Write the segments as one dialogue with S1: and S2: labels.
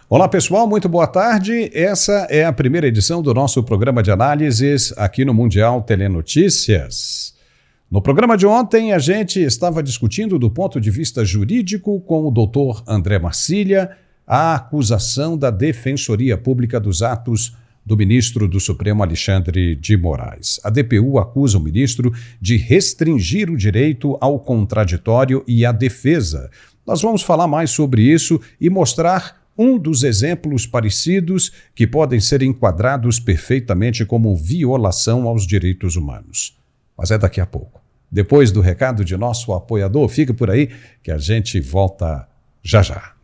S1: Olá pessoal, muito boa tarde. Essa é a primeira edição do nosso programa de análises aqui no Mundial Telenotícias. No programa de ontem a gente estava discutindo do ponto de vista jurídico com o doutor André Marcília a acusação da Defensoria Pública dos atos do ministro do Supremo Alexandre de Moraes. A DPU acusa o ministro de restringir o direito ao contraditório e à defesa. Nós vamos falar mais sobre isso e mostrar um dos exemplos parecidos que podem ser enquadrados perfeitamente como violação aos direitos humanos. Mas é daqui a pouco. Depois do recado de nosso apoiador, fica por aí que a gente volta já já.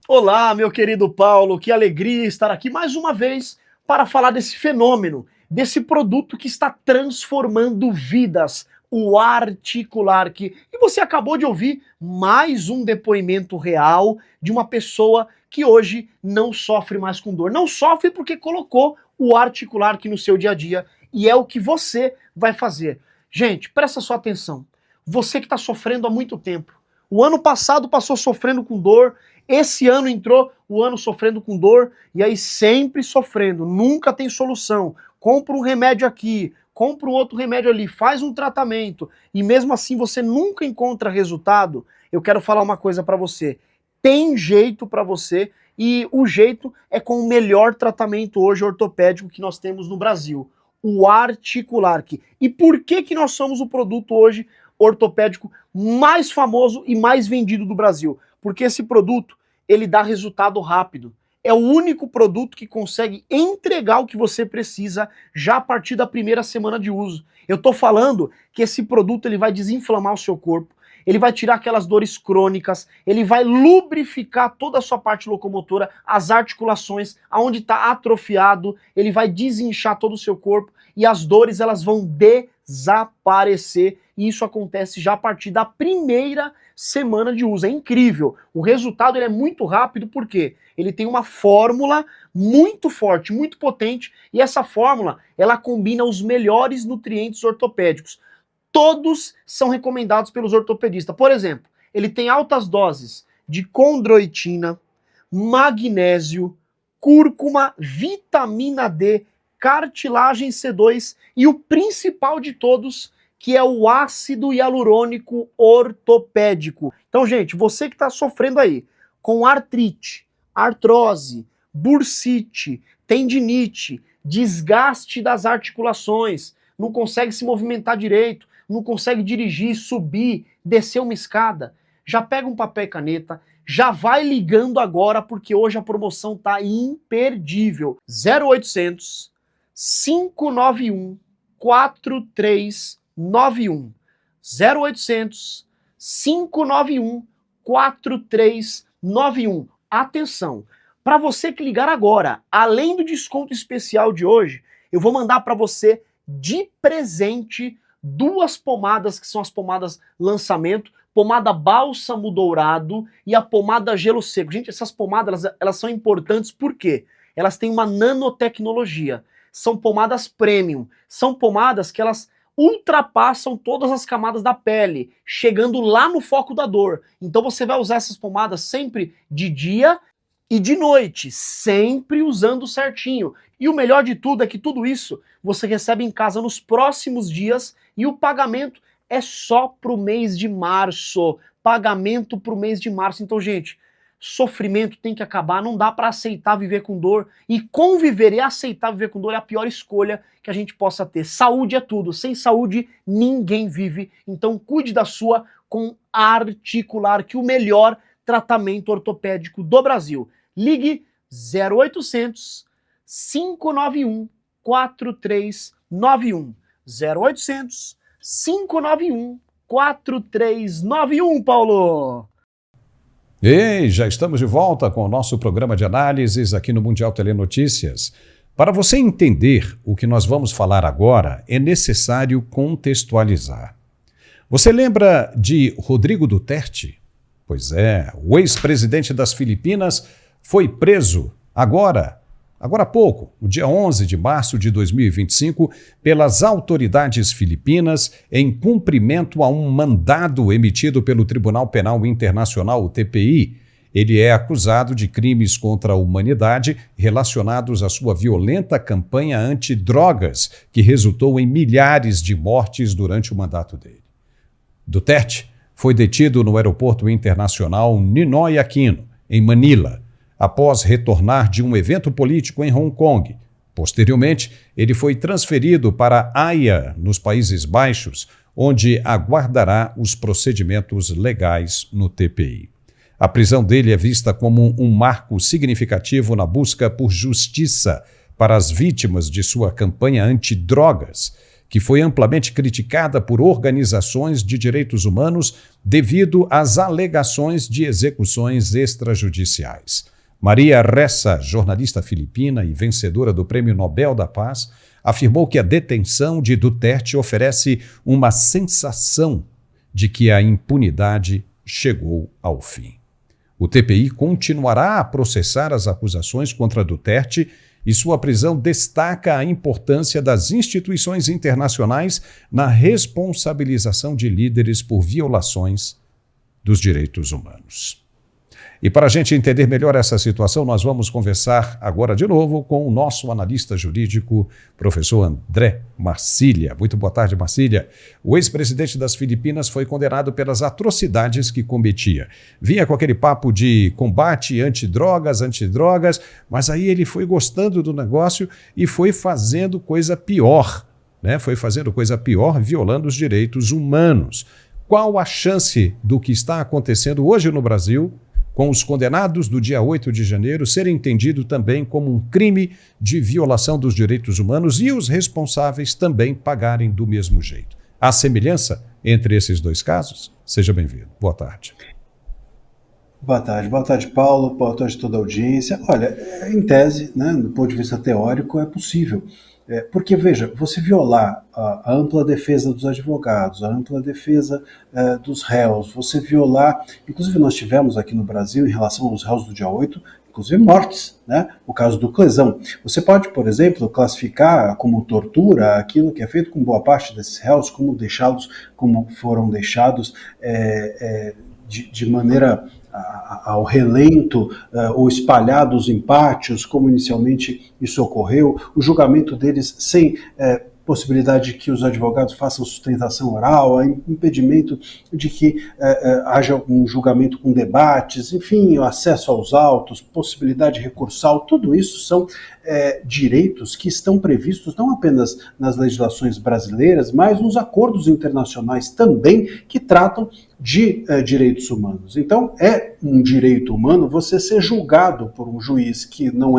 S2: Olá, meu querido Paulo, que alegria estar aqui mais uma vez para falar desse fenômeno, desse produto que está transformando vidas, o Articularq. E você acabou de ouvir mais um depoimento real de uma pessoa que hoje não sofre mais com dor. Não sofre porque colocou o Articularq no seu dia a dia e é o que você vai fazer. Gente, presta sua atenção. Você que está sofrendo há muito tempo. O ano passado passou sofrendo com dor, esse ano entrou o ano sofrendo com dor e aí sempre sofrendo, nunca tem solução. Compra um remédio aqui, compra um outro remédio ali, faz um tratamento e mesmo assim você nunca encontra resultado. Eu quero falar uma coisa para você. Tem jeito para você e o jeito é com o melhor tratamento hoje ortopédico que nós temos no Brasil, o Articularq. E por que nós somos o produto hoje ortopédico mais famoso e mais vendido do Brasil? Porque esse produto, ele dá resultado rápido. É o único produto que consegue entregar o que você precisa já a partir da primeira semana de uso. Eu tô falando que esse produto ele vai desinflamar o seu corpo, ele vai tirar aquelas dores crônicas, ele vai lubrificar toda a sua parte locomotora, as articulações, aonde está atrofiado, ele vai desinchar todo o seu corpo e as dores elas vão desaparecer. E isso acontece já a partir da primeira semana de uso. É incrível. O resultado ele é muito rápido porque ele tem uma fórmula muito forte, muito potente e essa fórmula ela combina os melhores nutrientes ortopédicos. Todos são recomendados pelos ortopedistas. Por exemplo, ele tem altas doses de condroitina, magnésio, cúrcuma, vitamina D, cartilagem C2 e o principal de todos, que é o ácido hialurônico ortopédico. Então, gente, você que está sofrendo aí com artrite, artrose, bursite, tendinite, desgaste das articulações, não consegue se movimentar direito, não consegue dirigir, subir, descer uma escada, já pega um papel e caneta, já vai ligando agora porque hoje a promoção tá imperdível. 0800 591 4391. 0800 591 4391. Atenção, para você que ligar agora, além do desconto especial de hoje, eu vou mandar para você de presente 2 pomadas que são as pomadas lançamento, pomada bálsamo dourado e a pomada gelo seco. Gente, essas pomadas elas são importantes porque elas têm uma nanotecnologia. São pomadas premium, são pomadas que elas ultrapassam todas as camadas da pele, chegando lá no foco da dor. Então você vai usar essas pomadas sempre de dia e de noite, sempre usando certinho. E o melhor de tudo é que tudo isso você recebe em casa nos próximos dias e o pagamento é só pro mês de março. Pagamento pro mês de março. Então, gente, sofrimento tem que acabar, não dá para aceitar viver com dor e conviver e aceitar viver com dor é a pior escolha que a gente possa ter. Saúde é tudo, sem saúde ninguém vive, então cuide da sua com Articularq, o melhor tratamento ortopédico do Brasil. Ligue 0800 591 4391. 0800 591 4391, Paulo!
S1: Ei, já estamos de volta com o nosso programa de análises aqui no Mundial Telenotícias. Para você entender o que nós vamos falar agora, é necessário contextualizar. Você lembra de Rodrigo Duterte? Pois é, o ex-presidente das Filipinas foi preso agora há pouco, no dia 11 de março de 2025, pelas autoridades filipinas em cumprimento a um mandado emitido pelo Tribunal Penal Internacional, o TPI. Ele é acusado de crimes contra a humanidade relacionados à sua violenta campanha antidrogas, que resultou em milhares de mortes durante o mandato dele. Duterte foi detido no aeroporto internacional Ninoy Aquino, em Manila, após retornar de um evento político em Hong Kong. Posteriormente, ele foi transferido para Haia, nos Países Baixos, onde aguardará os procedimentos legais no TPI. A prisão dele é vista como um marco significativo na busca por justiça para as vítimas de sua campanha antidrogas, que foi amplamente criticada por organizações de direitos humanos devido às alegações de execuções extrajudiciais. Maria Ressa, jornalista filipina e vencedora do Prêmio Nobel da Paz, afirmou que a detenção de Duterte oferece uma sensação de que a impunidade chegou ao fim. O TPI continuará a processar as acusações contra Duterte e sua prisão destaca a importância das instituições internacionais na responsabilização de líderes por violações dos direitos humanos. E para a gente entender melhor essa situação, nós vamos conversar agora de novo com o nosso analista jurídico, professor André Marcília. Muito boa tarde, Marcília. O ex-presidente das Filipinas foi condenado pelas atrocidades que cometia. Vinha com aquele papo de combate antidrogas, mas aí ele foi gostando do negócio e foi fazendo coisa pior, né? Foi fazendo coisa pior, violando os direitos humanos. Qual a chance do que está acontecendo hoje no Brasil com os condenados do dia 8 de janeiro serem entendido também como um crime de violação dos direitos humanos e os responsáveis também pagarem do mesmo jeito? Há semelhança entre esses dois casos? Seja bem-vindo. Boa tarde.
S3: Boa tarde, Paulo. Boa tarde a toda a audiência. Olha, em tese, né, do ponto de vista teórico, é possível. Porque, veja, você violar a ampla defesa dos advogados, a ampla defesa dos réus, você violar... Inclusive, nós tivemos aqui no Brasil, em relação aos réus do dia 8, inclusive mortes, né? O caso do Clesão. Você pode, por exemplo, classificar como tortura aquilo que é feito com boa parte desses réus, como foram deixados de maneira ao relento ou espalhados em pátios, como inicialmente isso ocorreu, o julgamento deles sem possibilidade de que os advogados façam sustentação oral, impedimento de que haja um julgamento com debates, enfim, o acesso aos autos, possibilidade recursal, tudo isso são direitos que estão previstos não apenas nas legislações brasileiras, mas nos acordos internacionais também que tratam de direitos humanos. Então, é um direito humano você ser julgado por um juiz que não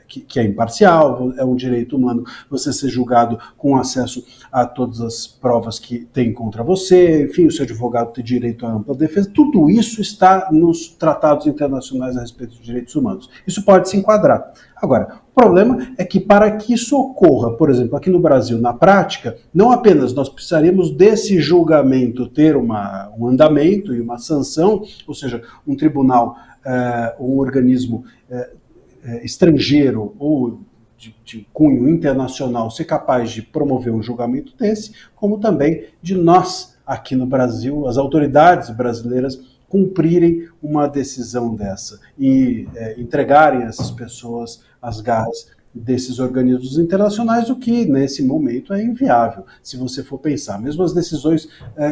S3: que é imparcial, é um direito humano você ser julgado com acesso a todas as provas que tem contra você, enfim, o seu advogado ter direito à ampla defesa, tudo isso está nos tratados internacionais a respeito dos direitos humanos. Isso pode se enquadrar. Agora, o problema é que para que isso ocorra, por exemplo, aqui no Brasil, na prática, não apenas nós precisaríamos desse julgamento ter um andamento e uma sanção, ou seja, um tribunal, um organismo estrangeiro ou de cunho internacional ser capaz de promover um julgamento desse, como também de nós, aqui no Brasil, as autoridades brasileiras, cumprirem uma decisão dessa e entregarem essas pessoas às garras desses organismos internacionais, o que nesse momento é inviável, se você for pensar. Mesmo as decisões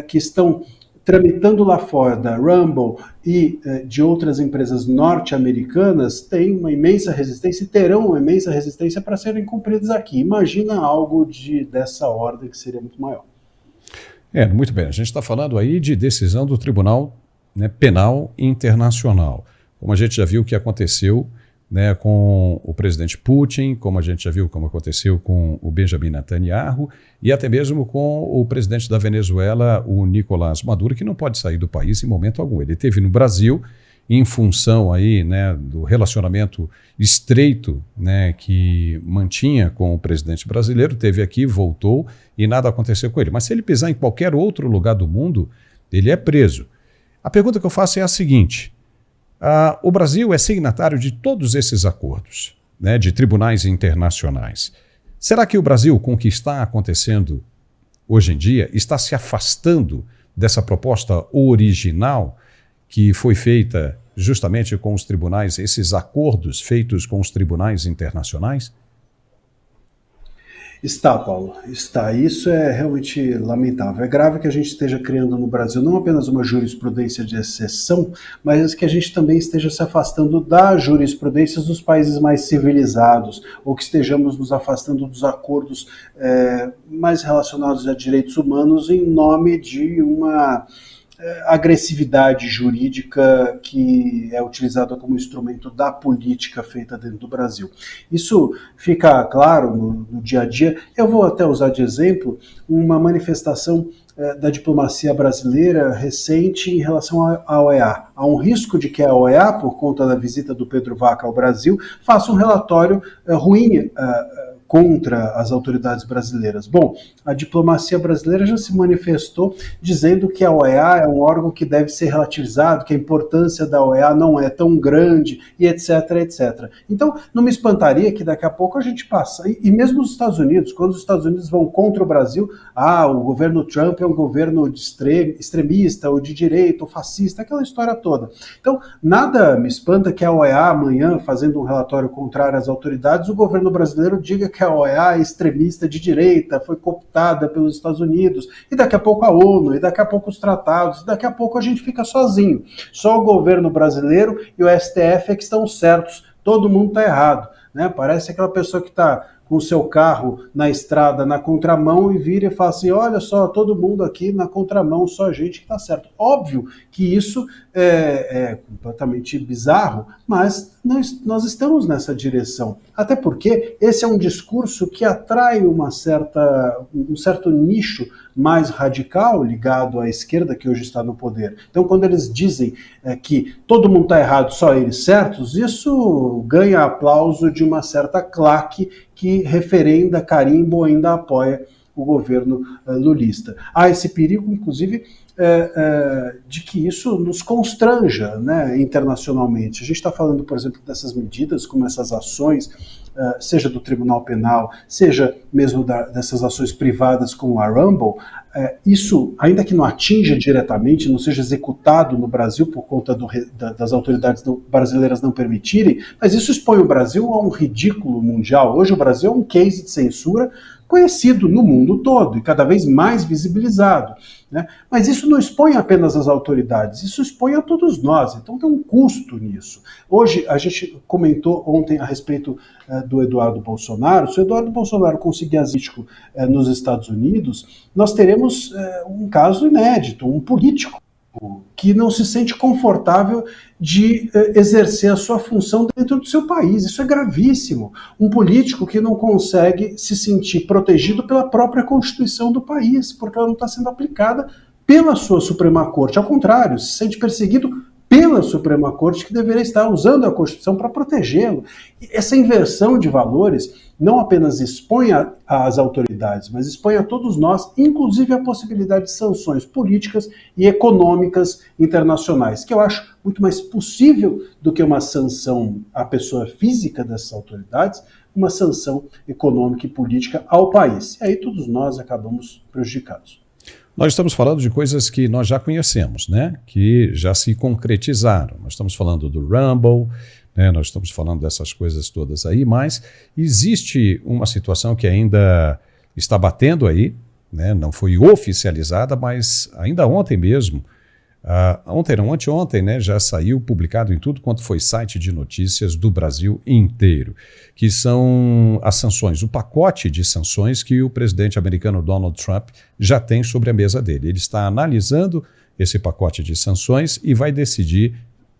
S3: que estão tramitando lá fora, da Rumble e de outras empresas norte-americanas, têm uma imensa resistência e terão uma imensa resistência para serem cumpridas aqui. Imagina algo dessa ordem que seria muito maior.
S1: Muito bem. A gente está falando aí de decisão do Tribunal Penal Internacional. Como a gente já viu que aconteceu com o presidente Putin, como a gente já viu como aconteceu com o Benjamin Netanyahu e até mesmo com o presidente da Venezuela, o Nicolás Maduro, que não pode sair do país em momento algum. Ele esteve no Brasil em função aí, do relacionamento estreito que mantinha com o presidente brasileiro, esteve aqui, voltou e nada aconteceu com ele. Mas se ele pisar em qualquer outro lugar do mundo, ele é preso. A pergunta que eu faço é a seguinte: o Brasil é signatário de todos esses acordos, de tribunais internacionais. Será que o Brasil, com o que está acontecendo hoje em dia, está se afastando dessa proposta original que foi feita justamente com os tribunais, esses acordos feitos com os tribunais internacionais?
S3: Está, Paulo, está. Isso é realmente lamentável. É grave que a gente esteja criando no Brasil não apenas uma jurisprudência de exceção, mas que a gente também esteja se afastando da jurisprudência dos países mais civilizados, ou que estejamos nos afastando dos acordos mais relacionados a direitos humanos em nome de uma agressividade jurídica que é utilizada como instrumento da política feita dentro do Brasil. Isso fica claro no dia a dia. Eu vou até usar de exemplo uma manifestação da diplomacia brasileira recente em relação à OEA. Há um risco de que a OEA, por conta da visita do Pedro Vaca ao Brasil, faça um relatório ruim contra as autoridades brasileiras. Bom, a diplomacia brasileira já se manifestou dizendo que a OEA é um órgão que deve ser relativizado, que a importância da OEA não é tão grande, e etc, etc. Então, não me espantaria que daqui a pouco a gente passa, e mesmo os Estados Unidos, quando os Estados Unidos vão contra o Brasil, o governo Trump é um governo de extremista, ou de direita, ou fascista, aquela história toda. Então, nada me espanta que a OEA amanhã, fazendo um relatório contrário às autoridades, o governo brasileiro diga que a OEA é extremista de direita, foi cooptada pelos Estados Unidos, e daqui a pouco a ONU, e daqui a pouco os tratados, e daqui a pouco a gente fica sozinho. Só o governo brasileiro e o STF é que estão certos, todo mundo está errado, né? Parece aquela pessoa que está com o seu carro na estrada, na contramão, e vira e fala assim, olha só, todo mundo aqui na contramão, só a gente que está certo. Óbvio que isso é completamente bizarro, mas nós estamos nessa direção. Até porque esse é um discurso que atrai um certo nicho mais radical ligado à esquerda que hoje está no poder. Então, quando eles dizem que todo mundo está errado, só eles certos, isso ganha aplauso de uma certa claque que referenda, carimba ou ainda apoia o governo lulista. Há esse perigo, inclusive, de que isso nos constranja, né, internacionalmente. A gente está falando, por exemplo, dessas medidas, como essas ações, seja do Tribunal Penal, seja mesmo dessas ações privadas como a Rumble, isso, ainda que não atinja diretamente, não seja executado no Brasil por conta das autoridades brasileiras não permitirem, mas isso expõe o Brasil a um ridículo mundial. Hoje o Brasil é um case de censura conhecido no mundo todo e cada vez mais visibilizado, né? Mas isso não expõe apenas as autoridades, isso expõe a todos nós, então tem um custo nisso. Hoje, a gente comentou ontem a respeito do Eduardo Bolsonaro. Se o Eduardo Bolsonaro conseguir asilo nos Estados Unidos, nós teremos um caso inédito, um político que não se sente confortável de exercer a sua função dentro do seu país. Isso é gravíssimo. Um político que não consegue se sentir protegido pela própria Constituição do país, porque ela não está sendo aplicada pela sua Suprema Corte. Ao contrário, se sente perseguido pela Suprema Corte, que deveria estar usando a Constituição para protegê-lo. Essa inversão de valores não apenas expõe as autoridades, mas expõe a todos nós, inclusive a possibilidade de sanções políticas e econômicas internacionais, que eu acho muito mais possível do que uma sanção à pessoa física dessas autoridades, uma sanção econômica e política ao país. E aí todos nós acabamos prejudicados.
S1: Nós estamos falando de coisas que nós já conhecemos, né? Que já se concretizaram. Nós estamos falando do Rumble, né? Nós estamos falando dessas coisas todas aí, mas existe uma situação que ainda está batendo aí, né? Não foi oficializada, mas ainda ontem mesmo, anteontem, né, já saiu publicado em tudo quanto foi site de notícias do Brasil inteiro, que são as sanções, o pacote de sanções que o presidente americano Donald Trump já tem sobre a mesa dele. Ele está analisando esse pacote de sanções e vai decidir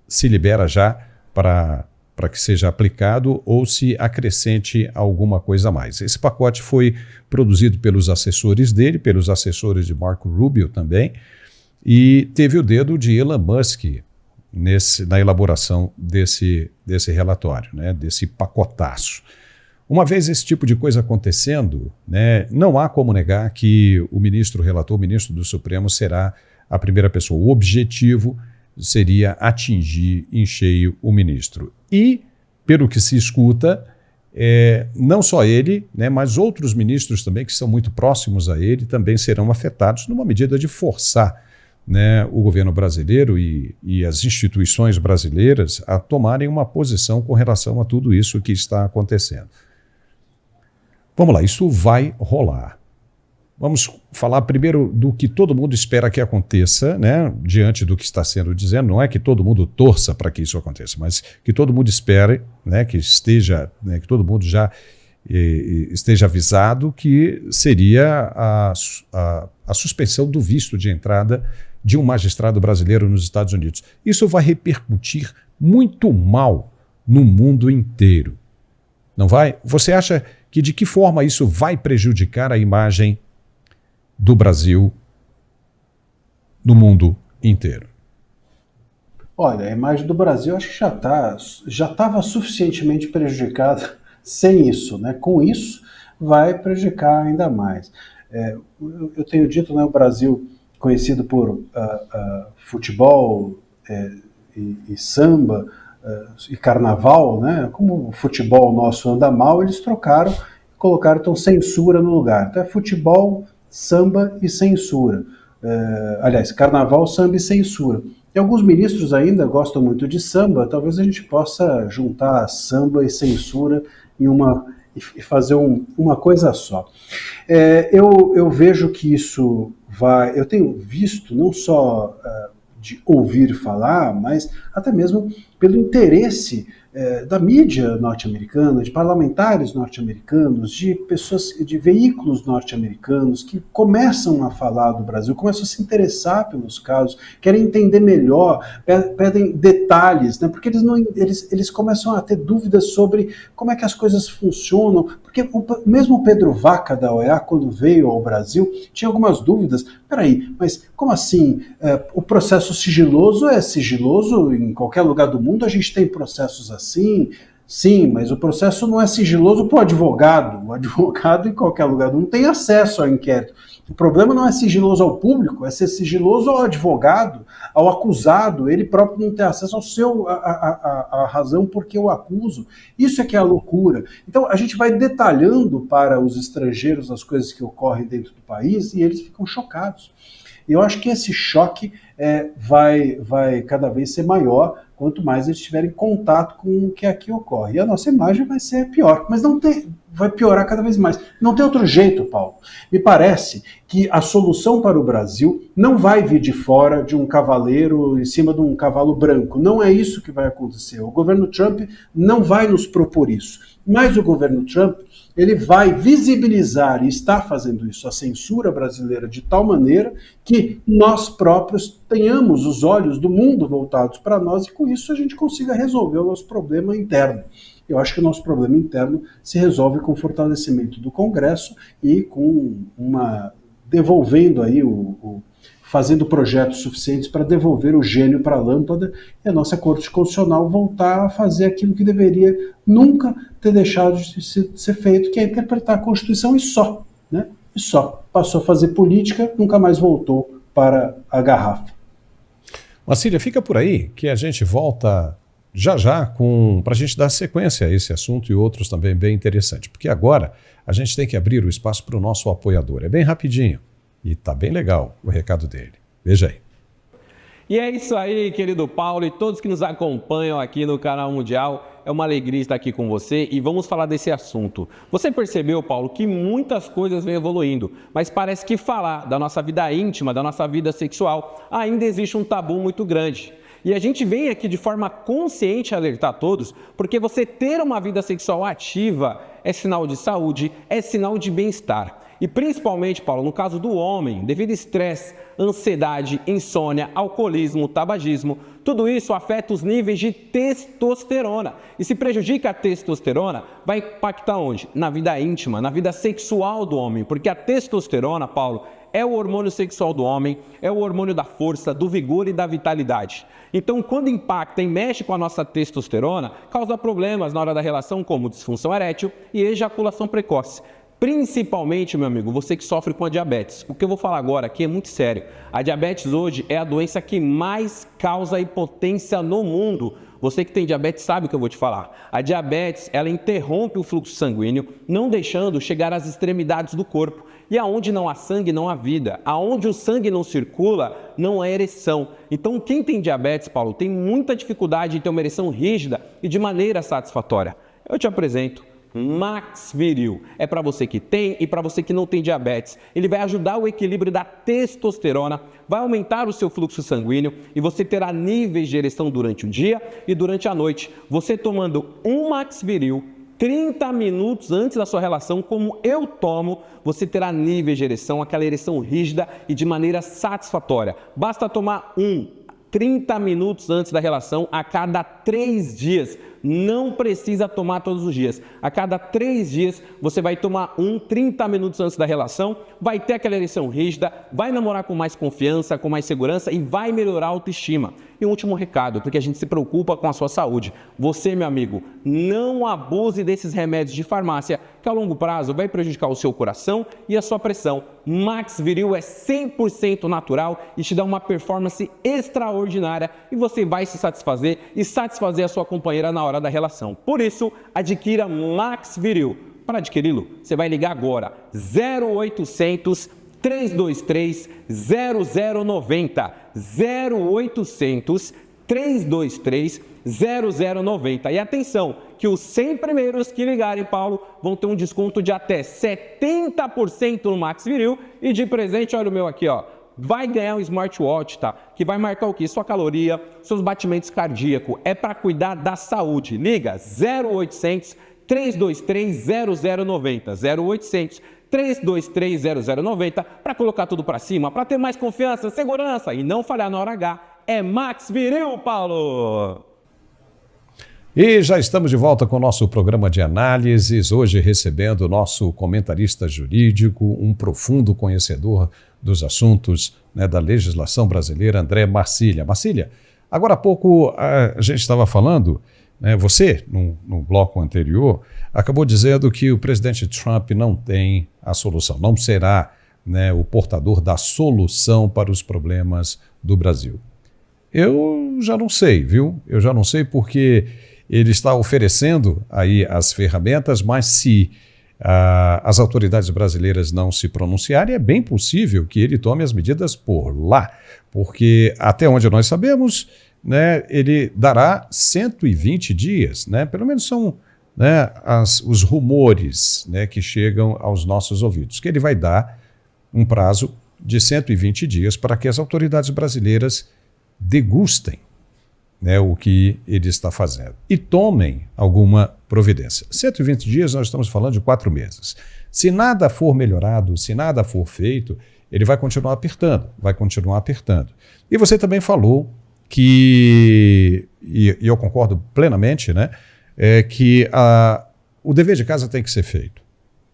S1: se libera já para que seja aplicado ou se acrescente alguma coisa a mais. Esse pacote foi produzido pelos assessores dele, pelos assessores de Marco Rubio também, e teve o dedo de Elon Musk na elaboração desse relatório, né, desse pacotaço. Uma vez esse tipo de coisa acontecendo, né, não há como negar que o ministro relator, o ministro do Supremo, será a primeira pessoa. O objetivo seria atingir em cheio o ministro. E, pelo que se escuta, não só ele, né, mas outros ministros também que são muito próximos a ele também serão afetados numa medida de forçar, né, o governo brasileiro e as instituições brasileiras a tomarem uma posição com relação a tudo isso que está acontecendo. Vamos lá, isso vai rolar. Vamos falar primeiro do que todo mundo espera que aconteça, né, diante do que está sendo dizendo. Não é que todo mundo torça para que isso aconteça, mas que todo mundo espere, né, que todo mundo já esteja avisado que seria a suspensão do visto de entrada de um magistrado brasileiro nos Estados Unidos. Isso vai repercutir muito mal no mundo inteiro. Não vai? Você acha que de que forma isso vai prejudicar a imagem do Brasil no mundo inteiro?
S3: Olha, a imagem do Brasil acho que já estava suficientemente prejudicada sem isso, né? Com isso vai prejudicar ainda mais. Eu tenho dito, né, o Brasil conhecido por futebol e samba e carnaval, né? Como o futebol nosso anda mal, eles trocaram e colocaram então censura no lugar. Então é futebol, samba e censura. Aliás, carnaval, samba e censura. E alguns ministros ainda gostam muito de samba, talvez a gente possa juntar samba e censura e fazer uma coisa só. Eu vejo que isso vai... Eu tenho visto, não só de ouvir falar, mas até mesmo pelo interesse da mídia norte-americana, de parlamentares norte-americanos, de pessoas, de veículos norte-americanos que começam a falar do Brasil, começam a se interessar pelos casos, querem entender melhor, pedem detalhes, né? Porque eles começam a ter dúvidas sobre como é que as coisas funcionam, porque mesmo o Pedro Vaca da OEA, quando veio ao Brasil, tinha algumas dúvidas. Peraí, mas como assim? O processo sigiloso é sigiloso em qualquer lugar do mundo? A gente tem processos assim? Sim, mas o processo não é sigiloso para o advogado. O advogado em qualquer lugar não tem acesso ao inquérito. O problema não é sigiloso ao público, é ser sigiloso ao advogado, ao acusado, ele próprio não ter acesso à razão porque eu acuso. Isso é que é a loucura. Então a gente vai detalhando para os estrangeiros as coisas que ocorrem dentro do país e eles ficam chocados. E eu acho que esse choque vai cada vez ser maior quanto mais eles tiverem contato com o que aqui ocorre. E a nossa imagem vai ser pior, mas vai piorar cada vez mais. Não tem outro jeito, Paulo. Me parece que a solução para o Brasil não vai vir de fora de um cavaleiro em cima de um cavalo branco. Não é isso que vai acontecer. O governo Trump não vai nos propor isso. Mas o governo Trump, ele vai visibilizar, e está fazendo isso, a censura brasileira de tal maneira que nós próprios tenhamos os olhos do mundo voltados para nós e com isso a gente consiga resolver o nosso problema interno. Eu acho que o nosso problema interno se resolve com o fortalecimento do Congresso e com devolvendo aí fazendo projetos suficientes para devolver o gênio para a lâmpada e a nossa Corte Constitucional voltar a fazer aquilo que deveria nunca ter deixado de ser feito, que é interpretar a Constituição e só, né? E só. Passou a fazer política, nunca mais voltou para a garrafa.
S1: Marcília, fica por aí que a gente volta já para a gente dar sequência a esse assunto e outros também bem interessantes, porque agora a gente tem que abrir o espaço para o nosso apoiador. É bem rapidinho. E tá bem legal o recado dele. Veja aí.
S4: E é isso aí, querido Paulo e todos que nos acompanham aqui no Canal Mundial. É uma alegria estar aqui com você e vamos falar desse assunto. Você percebeu, Paulo, que muitas coisas vêm evoluindo, mas parece que falar da nossa vida íntima, da nossa vida sexual, ainda existe um tabu muito grande. E a gente vem aqui de forma consciente alertar todos, porque você ter uma vida sexual ativa é sinal de saúde, é sinal de bem-estar. E principalmente, Paulo, no caso do homem, devido a estresse, ansiedade, insônia, alcoolismo, tabagismo, tudo isso afeta os níveis de testosterona. E se prejudica a testosterona, vai impactar onde? Na vida íntima, na vida sexual do homem. Porque a testosterona, Paulo, é o hormônio sexual do homem, é o hormônio da força, do vigor e da vitalidade. Então, quando impacta e mexe com a nossa testosterona, causa problemas na hora da relação, como disfunção erétil e ejaculação precoce. Principalmente, meu amigo, você que sofre com a diabetes. O que eu vou falar agora aqui é muito sério. A diabetes hoje é a doença que mais causa impotência no mundo. Você que tem diabetes sabe o que eu vou te falar. A diabetes, ela interrompe o fluxo sanguíneo, não deixando chegar às extremidades do corpo. E aonde não há sangue, não há vida. Aonde o sangue não circula, não há ereção. Então, quem tem diabetes, Paulo, tem muita dificuldade em ter uma ereção rígida e de maneira satisfatória. Eu te apresento Max Viril. É para você que tem e para você que não tem diabetes. Ele vai ajudar o equilíbrio da testosterona, vai aumentar o seu fluxo sanguíneo e você terá níveis de ereção durante o dia e durante a noite. Você tomando um Max Viril 30 minutos antes da sua relação, como eu tomo, você terá níveis de ereção, aquela ereção rígida e de maneira satisfatória. Basta tomar 30 minutos antes da relação a cada 3 dias. Não precisa tomar todos os dias. A cada 3 dias você vai tomar 30 minutos antes da relação, vai ter aquela ereção rígida, vai namorar com mais confiança, com mais segurança e vai melhorar a autoestima. E um último recado, porque a gente se preocupa com a sua saúde. Você, meu amigo, não abuse desses remédios de farmácia, que a longo prazo vai prejudicar o seu coração e a sua pressão. Max Viril é 100% natural e te dá uma performance extraordinária e você vai se satisfazer e satisfazer a sua companheira na hora da relação. Por isso, adquira Max Viril. Para adquiri-lo, você vai ligar agora 0800 323 0090 0800 323 0090. E atenção, que os 100 primeiros que ligarem, Paulo, vão ter um desconto de até 70% no Max Viril e de presente, olha o meu aqui, ó. Vai ganhar um smartwatch, tá? Que vai marcar o quê? Sua caloria, seus batimentos cardíacos. É para cuidar da saúde. Liga 0800 323 0090 0800 323 0090 para colocar tudo para cima, para ter mais confiança, segurança e não falhar na hora H. É Max Viril, Paulo!
S1: E já estamos de volta com o nosso programa de análises, hoje recebendo o nosso comentarista jurídico, um profundo conhecedor dos assuntos, né, da legislação brasileira, André Marcília. Marcília, agora há pouco a gente estava falando, né, você, no bloco anterior, acabou dizendo que o presidente Trump não tem a solução, não será, né, o portador da solução para os problemas do Brasil. Eu já não sei, viu? Eu já não sei porque ele está oferecendo aí as ferramentas, mas se as autoridades brasileiras não se pronunciarem, é bem possível que ele tome as medidas por lá, porque até onde nós sabemos, né, ele dará 120 dias, né, pelo menos são, né, os rumores, né, que chegam aos nossos ouvidos, que ele vai dar um prazo de 120 dias para que as autoridades brasileiras degustem, né, o que ele está fazendo e tomem alguma providência. 120 dias, nós estamos falando de 4 meses. Se nada for melhorado, se nada for feito, ele vai continuar apertando, E você também falou que, e eu concordo plenamente, né, que o dever de casa tem que ser feito.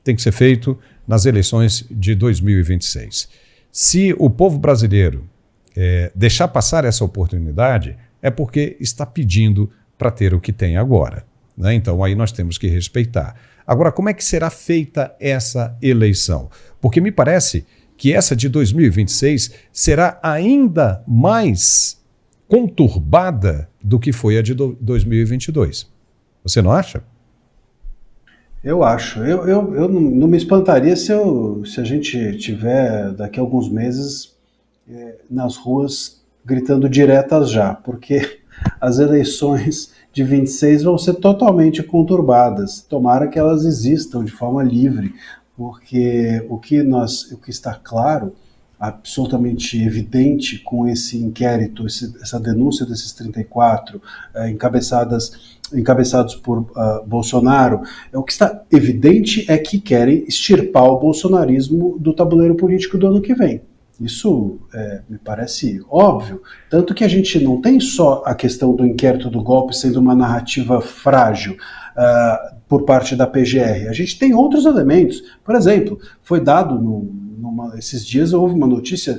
S1: Tem que ser feito nas eleições de 2026. Se o povo brasileiro deixar passar essa oportunidade, é porque está pedindo para ter o que tem agora, né? Então aí nós temos que respeitar. Agora, como é que será feita essa eleição? Porque me parece que essa de 2026 será ainda mais conturbada do que foi a de 2022. Você não acha?
S3: Eu acho. Eu não me espantaria se a gente tiver daqui a alguns meses nas ruas gritando diretas já, porque as eleições de 26 vão ser totalmente conturbadas. Tomara que elas existam de forma livre, porque o que está claro, absolutamente evidente com esse inquérito, essa denúncia desses 34 encabeçados por Bolsonaro, o que está evidente é que querem extirpar o bolsonarismo do tabuleiro político do ano que vem. Isso me parece óbvio, tanto que a gente não tem só a questão do inquérito do golpe sendo uma narrativa frágil por parte da PGR, a gente tem outros elementos. Por exemplo, foi dado esses dias houve uma notícia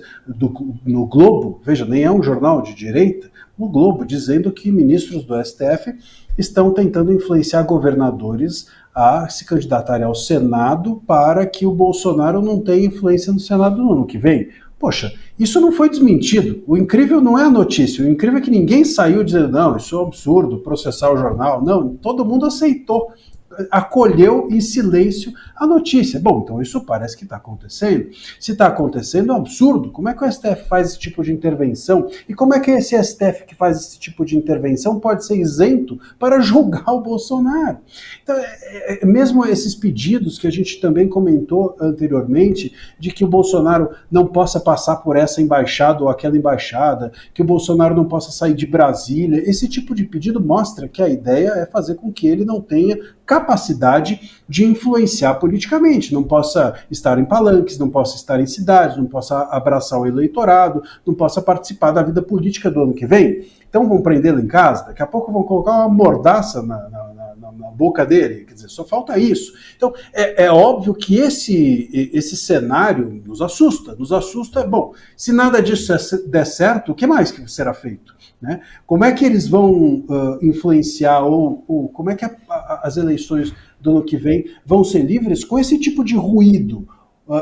S3: no Globo, veja, nem é um jornal de direita, no Globo, dizendo que ministros do STF estão tentando influenciar governadores a se candidatarem ao Senado para que o Bolsonaro não tenha influência no Senado no ano que vem. Poxa, isso não foi desmentido. O incrível não é a notícia, o incrível é que ninguém saiu dizendo, não, isso é um absurdo, processar o jornal. Não, todo mundo aceitou. acolheu em silêncio a notícia. Bom, então isso parece que está acontecendo. Se está acontecendo, é um absurdo. Como é que o STF faz esse tipo de intervenção? E como é que esse STF que faz esse tipo de intervenção pode ser isento para julgar o Bolsonaro? Então, mesmo esses pedidos que a gente também comentou anteriormente, de que o Bolsonaro não possa passar por essa embaixada ou aquela embaixada, que o Bolsonaro não possa sair de Brasília, esse tipo de pedido mostra que a ideia é fazer com que ele não tenha capacidade de influenciar politicamente, não possa estar em palanques, não possa estar em cidades, não possa abraçar o eleitorado, não possa participar da vida política do ano que vem. Então vão prendê-lo em casa, daqui a pouco vão colocar uma mordaça na boca dele, quer dizer, só falta isso. Então é óbvio que esse cenário nos assusta, bom, se nada disso der certo, o que mais que será feito? Né? Como é que eles vão influenciar ou como é que as eleições do ano que vem vão ser livres com esse tipo de ruído?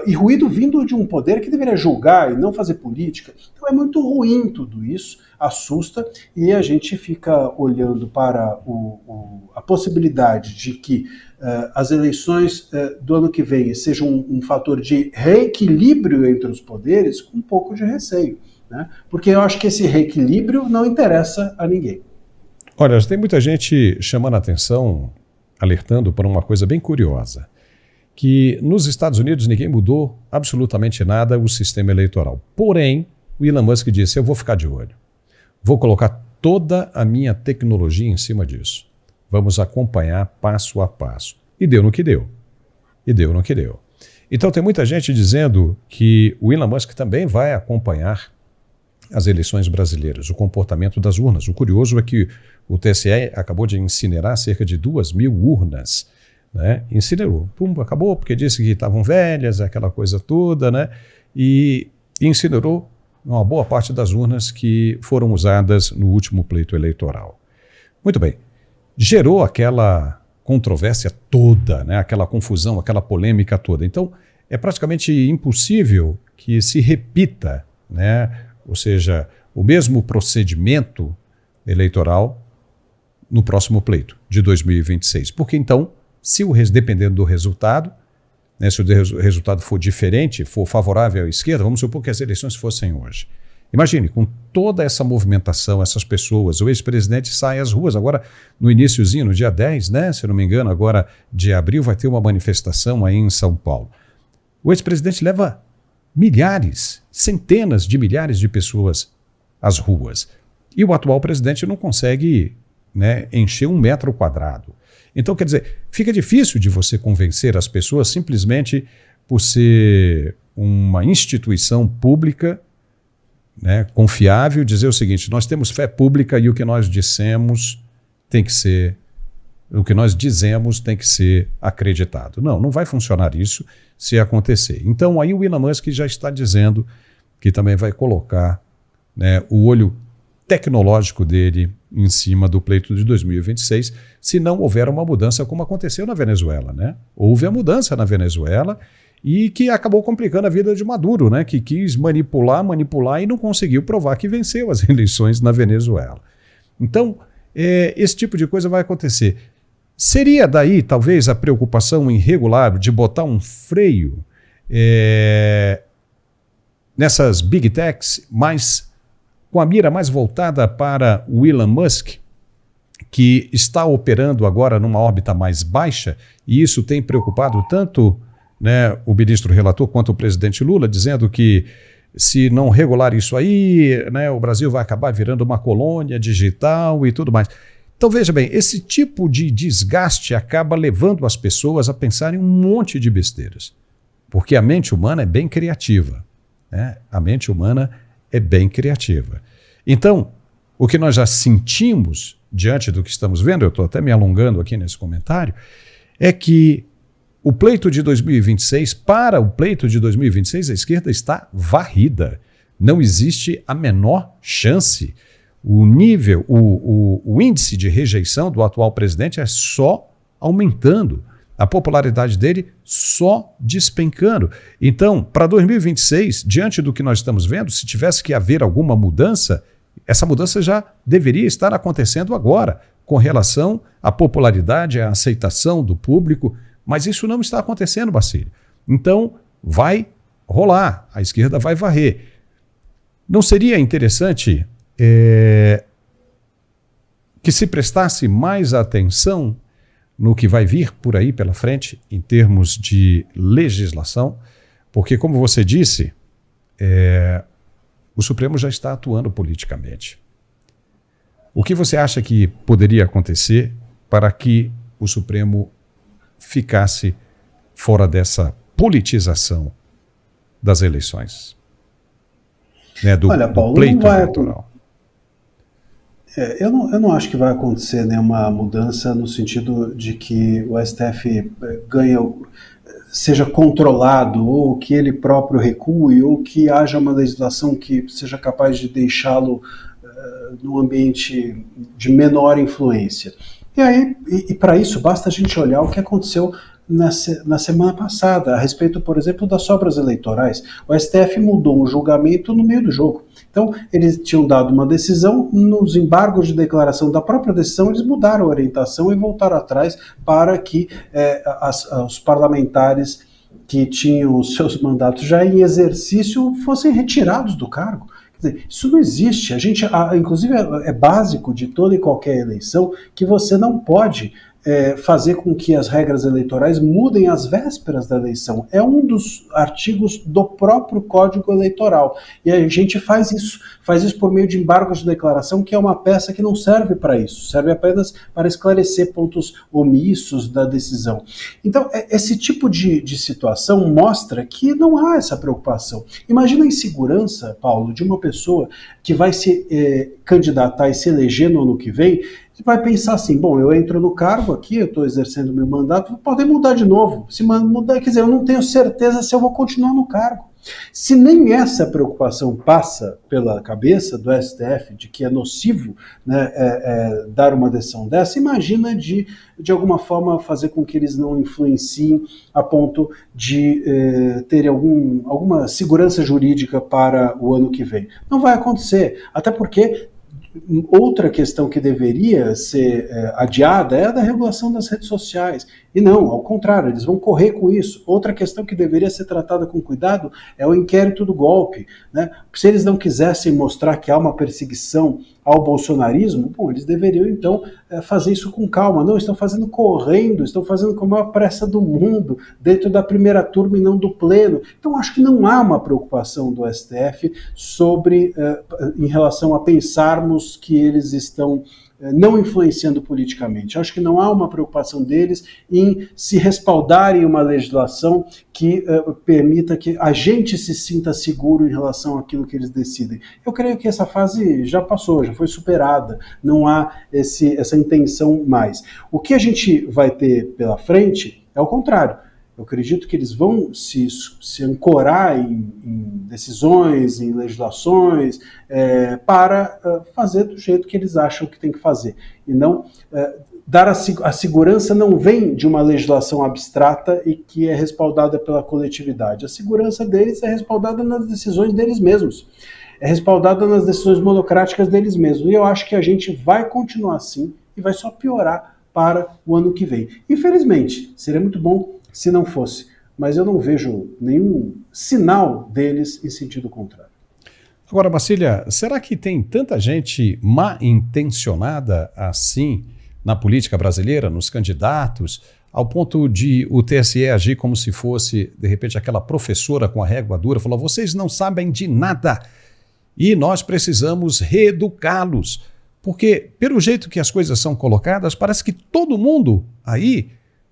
S3: E ruído vindo de um poder que deveria julgar e não fazer política. Então é muito ruim tudo isso, assusta, e a gente fica olhando para a possibilidade de que as eleições do ano que vem sejam um fator de reequilíbrio entre os poderes com um pouco de receio. Né? Porque eu acho que esse reequilíbrio não interessa a ninguém.
S1: Olha, tem muita gente chamando a atenção, alertando para uma coisa bem curiosa, que nos Estados Unidos ninguém mudou absolutamente nada o sistema eleitoral. Porém, o Elon Musk disse, eu vou ficar de olho, vou colocar toda a minha tecnologia em cima disso. Vamos acompanhar passo a passo. E deu no que deu. Então tem muita gente dizendo que o Elon Musk também vai acompanhar as eleições brasileiras, o comportamento das urnas. O curioso é que o TSE acabou de incinerar cerca de 2.000 urnas, né? Incinerou. Pum, acabou, porque disse que estavam velhas, aquela coisa toda, né? E incinerou uma boa parte das urnas que foram usadas no último pleito eleitoral. Muito bem. Gerou aquela controvérsia toda, né? Aquela confusão, aquela polêmica toda. Então, é praticamente impossível que se repita, né? Ou seja, o mesmo procedimento eleitoral no próximo pleito de 2026. Porque então, dependendo do resultado, né, se o resultado for diferente, for favorável à esquerda, vamos supor que as eleições fossem hoje. Imagine, com toda essa movimentação, essas pessoas, o ex-presidente sai às ruas. Agora, no iniciozinho, no dia 10, né, se eu não me engano, agora de abril, vai ter uma manifestação aí em São Paulo. O ex-presidente leva milhares, centenas de milhares de pessoas às ruas. E o atual presidente não consegue, né, encher 1 metro quadrado. Então, quer dizer, fica difícil de você convencer as pessoas simplesmente por ser uma instituição pública, né, confiável, dizer o seguinte, nós temos fé pública e o que nós dizemos tem que ser acreditado. Não vai funcionar isso se acontecer. Então aí o Elon Musk já está dizendo que também vai colocar, né, o olho tecnológico dele em cima do pleito de 2026, se não houver uma mudança como aconteceu na Venezuela, né? Houve a mudança na Venezuela e que acabou complicando a vida de Maduro, né? Que quis manipular e não conseguiu provar que venceu as eleições na Venezuela. Então, esse tipo de coisa vai acontecer. Seria daí, talvez, a preocupação em regular de botar um freio nessas big techs, mas com a mira mais voltada para o Elon Musk, que está operando agora numa órbita mais baixa, e isso tem preocupado tanto, né, o ministro relator quanto o presidente Lula, dizendo que se não regular isso aí, né, o Brasil vai acabar virando uma colônia digital e tudo mais. Então veja bem, esse tipo de desgaste acaba levando as pessoas a pensarem um monte de besteiras, porque a mente humana é bem criativa, né? A mente humana é bem criativa. Então, o que nós já sentimos diante do que estamos vendo, eu estou até me alongando aqui nesse comentário, é que o pleito de 2026, para o pleito de 2026, a esquerda está varrida. Não existe a menor chance. O nível, o índice de rejeição do atual presidente é só aumentando. A popularidade dele só despencando. Então, para 2026, diante do que nós estamos vendo, se tivesse que haver alguma mudança, essa mudança já deveria estar acontecendo agora, com relação à popularidade, à aceitação do público, mas isso não está acontecendo, Bacílio. Então, vai rolar, a esquerda vai varrer. Não seria interessante que se prestasse mais atenção no que vai vir por aí pela frente, em termos de legislação? Porque, como você disse, o Supremo já está atuando politicamente. O que você acha que poderia acontecer para que o Supremo ficasse fora dessa politização das eleições? Né,
S3: Olha, Paulo,
S1: do pleito eleitoral.
S3: Eu não acho que vai acontecer nenhuma mudança no sentido de que o STF seja controlado, ou que ele próprio recue, ou que haja uma legislação que seja capaz de deixá-lo num ambiente de menor influência. E para isso basta a gente olhar o que aconteceu na semana passada, a respeito, por exemplo, das sobras eleitorais. O STF mudou um julgamento no meio do jogo. Então, eles tinham dado uma decisão, nos embargos de declaração da própria decisão, eles mudaram a orientação e voltaram atrás para que os parlamentares que tinham os seus mandatos já em exercício fossem retirados do cargo. Quer dizer, isso não existe. Inclusive, é básico de toda e qualquer eleição que você não pode fazer com que as regras eleitorais mudem às vésperas da eleição. É um dos artigos do próprio Código Eleitoral. E a gente faz isso por meio de embargos de declaração, que é uma peça que não serve para isso, serve apenas para esclarecer pontos omissos da decisão. Então, esse tipo de situação mostra que não há essa preocupação. Imagina a insegurança, Paulo, de uma pessoa que vai se candidatar e se eleger no ano que vem. Você vai pensar assim, bom, eu entro no cargo aqui, eu estou exercendo meu mandato, pode mudar de novo. Se mudar, quer dizer, eu não tenho certeza se eu vou continuar no cargo. Se nem essa preocupação passa pela cabeça do STF, de que é nocivo, né, dar uma decisão dessa, imagina de alguma forma fazer com que eles não influenciem a ponto de ter alguma segurança jurídica para o ano que vem. Não vai acontecer, até porque outra questão que deveria ser adiada é a da regulação das redes sociais. E não, ao contrário, eles vão correr com isso. Outra questão que deveria ser tratada com cuidado é o inquérito do golpe, né? Se eles não quisessem mostrar que há uma perseguição ao bolsonarismo, bom, eles deveriam então fazer isso com calma. Não, estão fazendo correndo, estão fazendo com a maior pressa do mundo, dentro da primeira turma e não do pleno. Então acho que não há uma preocupação do STF em relação a pensarmos que eles estão não influenciando politicamente. Acho que não há uma preocupação deles em se respaldarem uma legislação que permita que a gente se sinta seguro em relação àquilo que eles decidem. Eu creio que essa fase já passou, já foi superada, não há essa intenção mais. O que a gente vai ter pela frente é o contrário. Eu acredito que eles vão se ancorar em decisões, em legislações, para fazer do jeito que eles acham que tem que fazer. E não dar a segurança não vem de uma legislação abstrata e que é respaldada pela coletividade. A segurança deles é respaldada nas decisões deles mesmos. É respaldada nas decisões monocráticas deles mesmos. E eu acho que a gente vai continuar assim e vai só piorar para o ano que vem. Infelizmente, seria muito bom se não fosse, mas eu não vejo nenhum sinal deles em sentido contrário.
S1: Agora, Bacília, será que tem tanta gente mal intencionada assim na política brasileira, nos candidatos, ao ponto de o TSE agir como se fosse, de repente, aquela professora com a régua dura, falou, vocês não sabem de nada e nós precisamos reeducá-los, porque pelo jeito que as coisas são colocadas, parece que todo mundo aí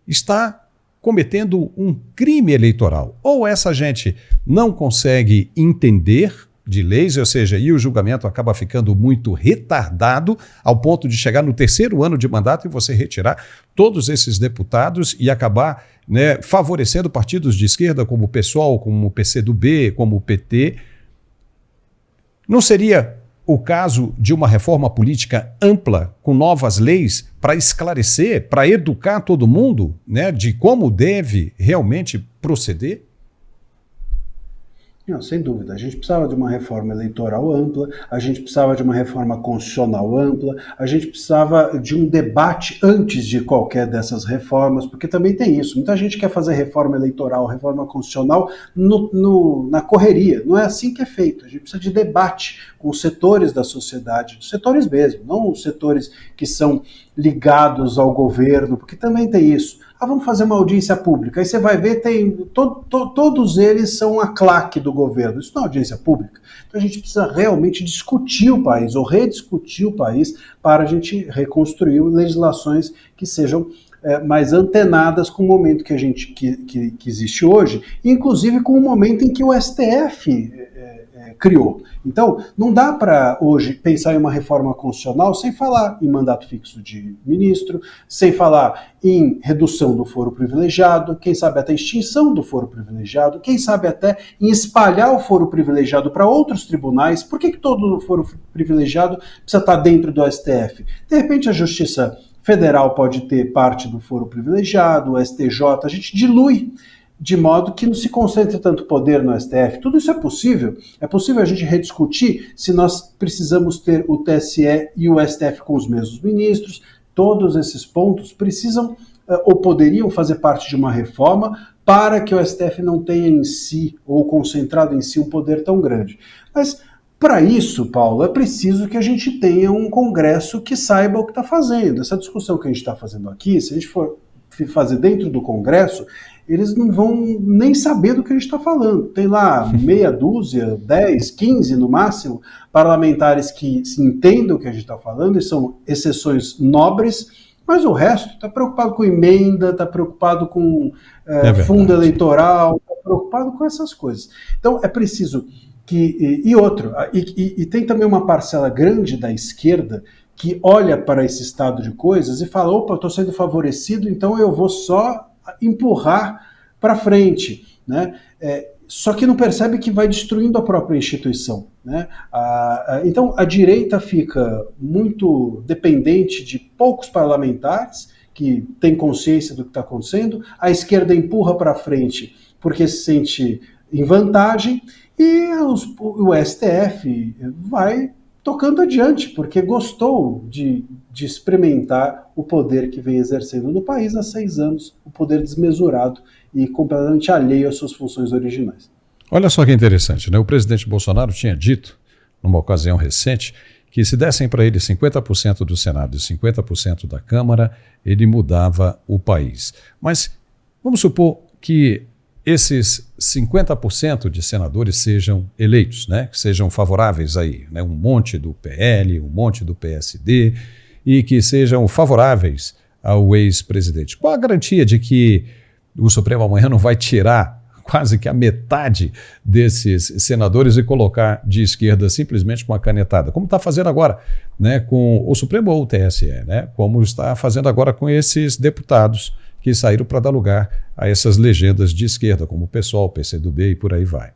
S1: está cometendo um crime eleitoral. Ou essa gente não consegue entender de leis, ou seja, e o julgamento acaba ficando muito retardado ao ponto de chegar no 3º ano de mandato e você retirar todos esses deputados e acabar, né, favorecendo partidos de esquerda como o PSOL, como o PCdoB, como o PT. Não seria o caso de uma reforma política ampla, com novas leis, para esclarecer, para educar todo mundo, né, de como deve realmente proceder?
S3: Não, sem dúvida. A gente precisava de uma reforma eleitoral ampla, a gente precisava de uma reforma constitucional ampla, a gente precisava de um debate antes de qualquer dessas reformas, porque também tem isso. Muita gente quer fazer reforma eleitoral, reforma constitucional na correria. Não é assim que é feito. A gente precisa de debate com os setores da sociedade, os setores mesmo, não os setores que são ligados ao governo, porque também tem isso. Vamos fazer uma audiência pública. Aí você vai ver, todos eles são a claque do governo. Isso não é audiência pública. Então a gente precisa realmente discutir o país, ou rediscutir o país, para a gente reconstruir legislações que sejam mais antenadas com o momento que existe hoje, inclusive com o momento em que o STF criou. Então, não dá para hoje pensar em uma reforma constitucional sem falar em mandato fixo de ministro, sem falar em redução do foro privilegiado, quem sabe até extinção do foro privilegiado, quem sabe até em espalhar o foro privilegiado para outros tribunais. Por que todo o foro privilegiado precisa estar dentro do STF? De repente a Justiça Federal pode ter parte do foro privilegiado, o STJ, a gente dilui, de modo que não se concentre tanto poder no STF. Tudo isso é possível a gente rediscutir se nós precisamos ter o TSE e o STF com os mesmos ministros. Todos esses pontos precisam ou poderiam fazer parte de uma reforma para que o STF não tenha em si, ou concentrado em si, um poder tão grande. Mas para isso, Paulo, é preciso que a gente tenha um Congresso que saiba o que está fazendo. Essa discussão que a gente está fazendo aqui, se a gente for fazer dentro do Congresso, eles não vão nem saber do que a gente está falando. Tem lá meia dúzia, 10, 15 no máximo, parlamentares que se entendem o que a gente está falando, e são exceções nobres, mas o resto está preocupado com emenda, está preocupado com fundo eleitoral, está preocupado com essas coisas. Então é preciso que... E tem também uma parcela grande da esquerda que olha para esse estado de coisas e fala, opa, eu estou sendo favorecido, então eu vou só empurrar para frente, né? Só que não percebe que vai destruindo a própria instituição, né? Então a direita fica muito dependente de poucos parlamentares que têm consciência do que está acontecendo, a esquerda empurra para frente porque se sente em vantagem, e o STF vai tocando adiante, porque gostou de experimentar o poder que vem exercendo no país há 6 anos, o poder desmesurado e completamente alheio às suas funções originais.
S1: Olha só que interessante, né? O presidente Bolsonaro tinha dito, numa ocasião recente, que se dessem para ele 50% do Senado e 50% da Câmara, ele mudava o país. Mas vamos supor que esses 50% de senadores sejam eleitos, né? Que sejam favoráveis aí, né? Um monte do PL, um monte do PSD, e que sejam favoráveis ao ex-presidente. Qual a garantia de que o Supremo amanhã não vai tirar quase que a metade desses senadores e colocar de esquerda simplesmente com a canetada, como está fazendo agora, né, com o Supremo ou o TSE, né? Como está fazendo agora com esses deputados que saíram para dar lugar a essas legendas de esquerda, como o PSOL, PCdoB e por aí vai.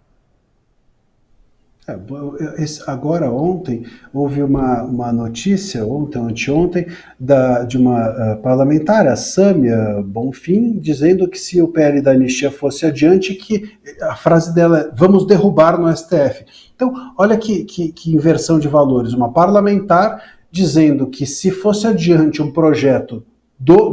S3: Agora, ontem, houve uma notícia, ontem ou anteontem, de uma parlamentar, a Sâmia Bonfim, dizendo que se o PL da anistia fosse adiante, que a frase dela é, vamos derrubar no STF. Então, olha que inversão de valores. Uma parlamentar dizendo que se fosse adiante um projeto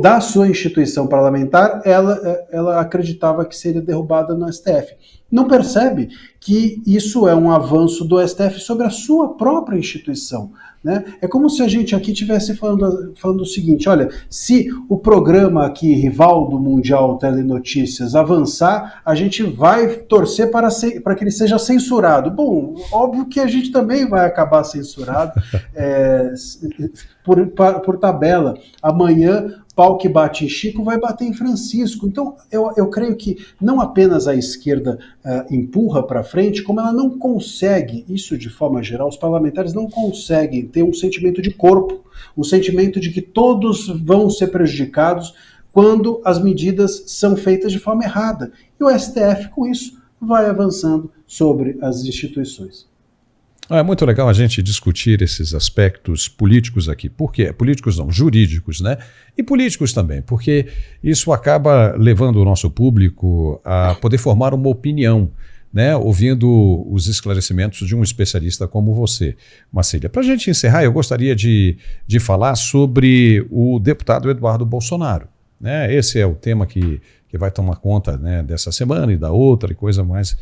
S3: da sua instituição parlamentar, ela acreditava que seria derrubada no STF. Não percebe que isso é um avanço do STF sobre a sua própria instituição, né? É como se a gente aqui estivesse falando o seguinte, olha, se o programa aqui, rival do Mundial Telenotícias, avançar, a gente vai torcer para que ele seja censurado. Bom, óbvio que a gente também vai acabar censurado por tabela. Amanhã, pau que bate em Chico vai bater em Francisco. Então, eu creio que não apenas a esquerda empurra para frente, como ela não consegue, isso de forma geral, os parlamentares não conseguem ter um sentimento de corpo, um sentimento de que todos vão ser prejudicados quando as medidas são feitas de forma errada. E o STF, com isso, vai avançando sobre as instituições.
S1: É muito legal a gente discutir esses aspectos políticos aqui. Por quê? Políticos não, jurídicos, né? E políticos também, porque isso acaba levando o nosso público a poder formar uma opinião, né, ouvindo os esclarecimentos de um especialista como você, Marcília. Para a gente encerrar, eu gostaria de falar sobre o deputado Eduardo Bolsonaro, né? Esse é o tema que vai tomar conta, né, dessa semana e da outra e coisa mais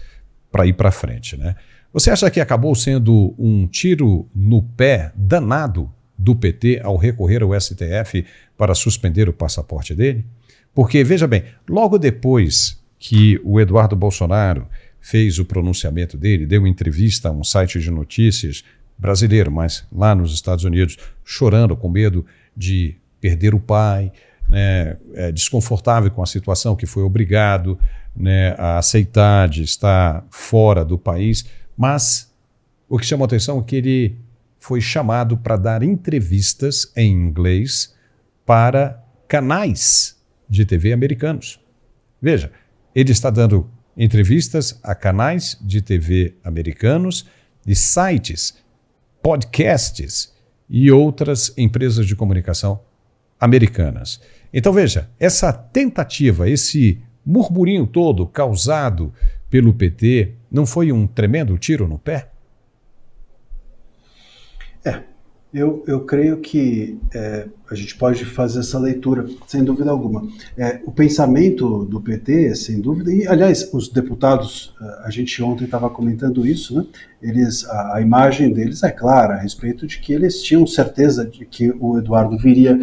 S1: para ir para frente, né? Você acha que acabou sendo um tiro no pé danado do PT ao recorrer ao STF para suspender o passaporte dele? Porque, veja bem, logo depois que o Eduardo Bolsonaro fez o pronunciamento dele, deu entrevista a um site de notícias brasileiro, mas lá nos Estados Unidos, chorando com medo de perder o pai, né, desconfortável com a situação, que foi obrigado, né, a aceitar de estar fora do país, mas o que chamou a atenção é que ele foi chamado para dar entrevistas em inglês para canais de TV americanos. Veja, ele está dando entrevistas a canais de TV americanos e sites, podcasts e outras empresas de comunicação americanas. Então veja, essa tentativa, esse murmurinho todo causado pelo PT, não foi um tremendo tiro no pé?
S3: Eu creio que a gente pode fazer essa leitura, sem dúvida alguma. O pensamento do PT, sem dúvida, e aliás, os deputados, a gente ontem estava comentando isso, né? A imagem deles é clara a respeito de que eles tinham certeza de que o Eduardo viria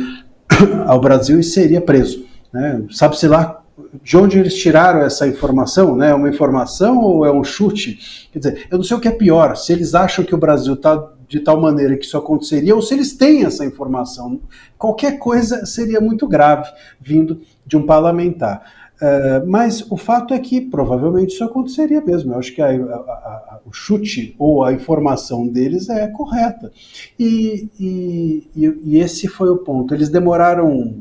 S3: ao Brasil e seria preso, né? Sabe-se lá de onde eles tiraram essa informação, né? É uma informação ou é um chute? Quer dizer, eu não sei o que é pior, se eles acham que o Brasil está de tal maneira que isso aconteceria, ou se eles têm essa informação. Qualquer coisa seria muito grave vindo de um parlamentar. Mas o fato é que provavelmente isso aconteceria mesmo. Eu acho que o chute ou a informação deles é correta. E esse foi o ponto. Eles demoraram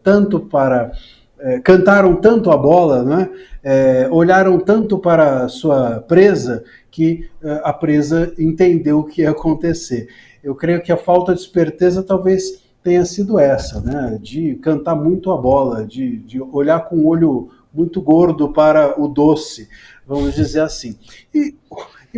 S3: tanto para... cantaram tanto a bola, né? Olharam tanto para a sua presa, que a presa entendeu o que ia acontecer. Eu creio que a falta de esperteza talvez tenha sido essa, né? De cantar muito a bola, de olhar com um olho muito gordo para o doce, vamos dizer assim. E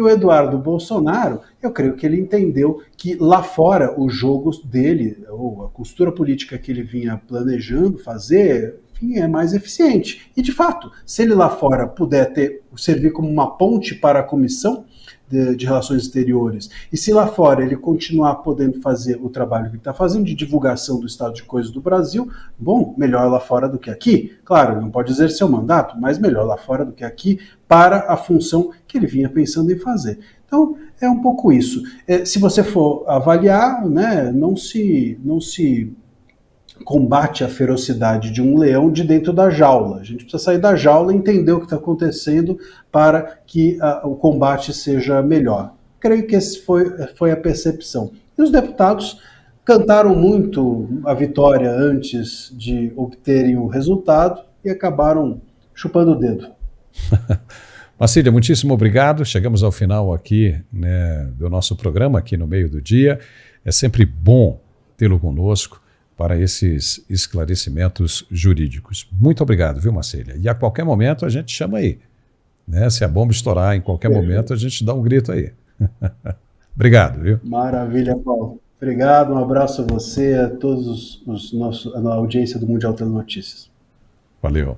S3: o Eduardo Bolsonaro, eu creio que ele entendeu que lá fora o jogo dele, ou a costura política que ele vinha planejando fazer, é mais eficiente. E, de fato, se ele lá fora puder servir como uma ponte para a Comissão de Relações Exteriores, e se lá fora ele continuar podendo fazer o trabalho que ele está fazendo de divulgação do estado de coisas do Brasil, bom, melhor lá fora do que aqui. Claro, não pode exercer o mandato, mas melhor lá fora do que aqui para a função que ele vinha pensando em fazer. Então, é um pouco isso. Se você for avaliar, né, não se combate a ferocidade de um leão de dentro da jaula. A gente precisa sair da jaula e entender o que está acontecendo para que o combate seja melhor. Creio que essa foi a percepção. E os deputados cantaram muito a vitória antes de obterem o resultado e acabaram chupando o dedo.
S1: Marcília, muitíssimo obrigado. Chegamos ao final aqui, né, do nosso programa, aqui no meio do dia. É sempre bom tê-lo conosco para esses esclarecimentos jurídicos. Muito obrigado, viu, Marcília? E a qualquer momento a gente chama aí, né? Se a bomba estourar em qualquer momento, a gente dá um grito aí. Obrigado, viu?
S3: Maravilha, Paulo. Obrigado, um abraço a você, a todos a audiência do Mundial Telenotícias.
S1: Valeu.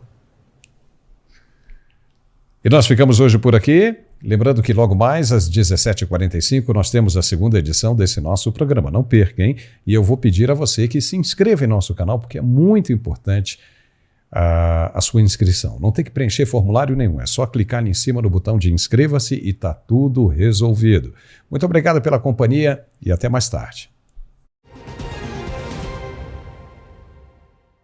S1: E nós ficamos hoje por aqui. Lembrando que logo mais, às 17h45, nós temos a segunda edição desse nosso programa. Não perca, hein? E eu vou pedir a você que se inscreva em nosso canal, porque é muito importante a sua inscrição. Não tem que preencher formulário nenhum, é só clicar ali em cima no botão de inscreva-se e está tudo resolvido. Muito obrigado pela companhia e até mais tarde.